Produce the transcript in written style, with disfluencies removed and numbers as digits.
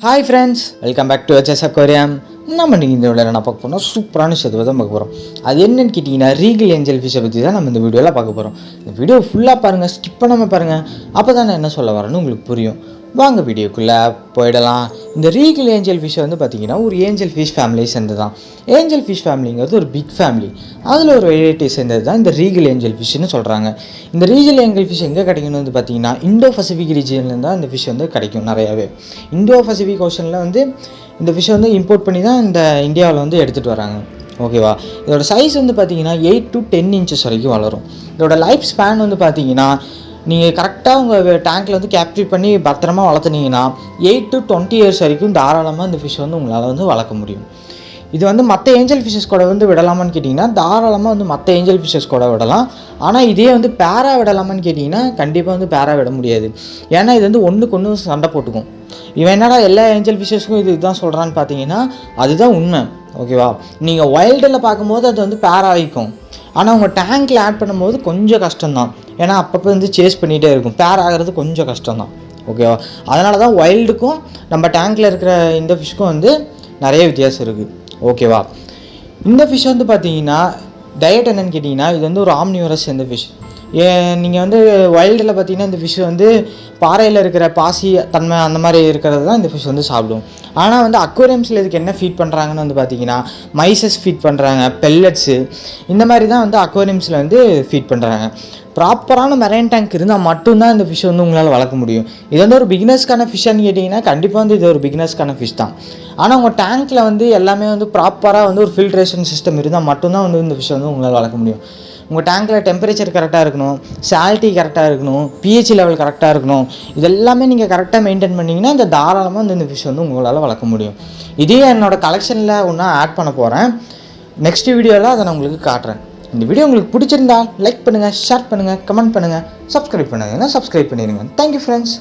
Hi friends, welcome back to HS Aquarium. நம்ம நீங்கள் இந்த வீடியோவில் என்ன பார்க்க போகிறோம், சூப்பரான விஷயத்தை தான் பார்க்க போகிறோம். அது என்னென்னு கேட்டிங்கன்னா, ரீகல் ஏஞ்சல் ஃபிஷ்ஷை பற்றி தான் நம்ம இந்த வீடியோவில் பார்க்க போகிறோம். இந்த வீடியோ ஃபுல்லாக பாருங்கள், ஸ்கிப் பண்ணாமல் பாருங்கள். அப்போ தான் நான் என்ன சொல்ல வரேன்னு உங்களுக்கு புரியும். வாங்க வீடியோக்குள்ளே போயிடலாம். இந்த ரீகல் ஏஞ்சல் ஃபிஷ்ஷை வந்து பார்த்திங்கன்னா ஒரு ஏஞ்சல் ஃபிஷ் ஃபேமிலியை சேர்ந்தது தான். ஏஞ்சல் ஃபிஷ் ஃபேமிலிங்கிறது ஒரு பிக் ஃபேமிலி. அதில் ஒரு வெரைட்டி சேர்ந்தது தான் இந்த ரீகல் ஏஞ்சல் ஃபிஷ்ஷுன்னு சொல்கிறாங்க. இந்த ரீகல் ஏஞ்சல் ஃபிஷ் எங்கே கிடைக்குன்னு வந்து பார்த்திங்கன்னா, இண்டோ பசிபிக் ரீஜியனில் தான் இந்த ஃபிஷ் வந்து கிடைக்கும் நிறையாவே. இண்டோ பசிபிக் ஓஷனில் வந்து இந்த ஃபிஷ்ஷை வந்து இம்போர்ட் பண்ணி தான் இந்த இந்தியாவில் வந்து எடுத்துகிட்டு வராங்க. ஓகேவா? இதோட சைஸ் வந்து பார்த்திங்கன்னா 8 to 10 inches வரைக்கும் வளரும். இதோட லைஃப் ஸ்பேன் வந்து பார்த்திங்கன்னா, நீங்கள் கரெக்டாக உங்கள் டேங்க்கில் வந்து கேப்சர் பண்ணி பத்திரமா வளர்த்துனீங்கன்னா 8 to 20 years வரைக்கும் தாராளமாக இந்த ஃபிஷ் வந்து உங்களால் வந்து வளர்க்க முடியும். இது வந்து மற்ற ஏஞ்சல் ஃபிஷஸ் கூட வந்து விடலாமான்னு கேட்டிங்கன்னா, தாராளமாக வந்து மற்ற ஏஞ்சல் ஃபிஷஸ் கூட விடலாம். ஆனால் இதே வந்து பேரா விடலாமான்னு கேட்டிங்கன்னா, கண்டிப்பாக வந்து பேரா விட முடியாது. ஏன்னா இது வந்து ஒன்றுக்கு ஒன்று சண்டை போட்டுக்கும். இவன் என்னடா எல்லா ஏஞ்சல் ஃபிஷஸ்க்கும் இதுதான் சொல்கிறான்னு பார்த்தீங்கன்னா, அதுதான் உண்மை. ஓகேவா? நீங்கள் வைல்டில் பார்க்கும்போது அது வந்து பேரா ஆகிக்கும். ஆனால் உங்கள் டேங்க்கில் ஆட் பண்ணும்போது கொஞ்சம் கஷ்டம்தான். ஏன்னா அப்பப்போ வந்து சேஸ் பண்ணிகிட்டே இருக்கும். பேர் ஆகிறது கொஞ்சம் கஷ்டம்தான். ஓகேவா? அதனால தான் வைல்டுக்கும் நம்ம டேங்க்கில் இருக்கிற இந்த ஃபிஷ்க்கும் வந்து நிறைய வித்தியாசம் இருக்குது. ஓகேவா? இந்த ஃபிஷ் வந்து பார்த்தீங்கன்னா டயட் என்னென்னு கேட்டிங்கன்னா, இது வந்து ஒரு ஆம்னிவரஸ் இந்த ஃபிஷ். நீங்கள் வந்து வைல்டில் பார்த்தீங்கன்னா இந்த ஃபிஷ் வந்து பாறையில் இருக்கிற பாசி தன்மை அந்த மாதிரி இருக்கிறது தான் இந்த ஃபிஷ் வந்து சாப்பிடும். ஆனால் வந்து அக்வேரியம்ஸில் இதுக்கு என்ன ஃபீட் பண்ணுறாங்கன்னு வந்து பார்த்தீங்கன்னா, மைசஸ் ஃபீட் பண்ணுறாங்க, பெல்லட்ஸு இந்த மாதிரி தான் வந்து அக்வேரியம்ஸில் வந்து ஃபீட் பண்ணுறாங்க. ப்ராப்பரான மெரைன் டேங்க் இருந்தால் மட்டும்தான் இந்த ஃபிஷ் வந்து உங்களால் வளர்க்க முடியும். இது வந்து ஒரு பிகினர்ஸ்க்கான ஃபிஷ்ஷான்னு கேட்டிங்கன்னா, கண்டிப்பாக வந்து இது ஒரு பிகினர்ஸ்க்கான ஃபிஷ் தான். ஆனால் உங்கள் டேங்க்கில் வந்து எல்லாமே வந்து ப்ராப்பராக வந்து ஒரு ஃபில்ட்ரேஷன் சிஸ்டம் இருந்தால் மட்டும்தான் வந்து இந்த ஃபிஷ் வந்து உங்களால் வளர்க்க முடியும். உங்கள் டேங்க்கில் டெம்பரேச்சர் கரெக்டாக இருக்கணும், சால்ட்டி கரெக்டாக இருக்கணும், pH லெவல் கரெக்டாக இருக்கணும். இதெல்லாமே நீங்கள் கரெக்டாக மெயின்டைன் பண்ணிங்கன்னா இந்த தாராளமாக இந்த ஃபிஷ் வந்து உங்களால் வளர்க்க முடியும். இதே என்னோடய கலெக்ஷனில் ஒன்றா ஆட் பண்ண போகிறேன். நெக்ஸ்ட் வீடியோவில் அதை நான் உங்களுக்கு காட்டுறேன். இந்த வீடியோ உங்களுக்கு பிடிச்சிருந்தா லைக் பண்ணுங்கள், ஷேர் பண்ணுங்கள், கமெண்ட் பண்ணுங்கள், சப்ஸ்கிரைப் பண்ணுங்கள். சப்ஸ்கிரைப் பண்ணிடுங்க. Thank you friends.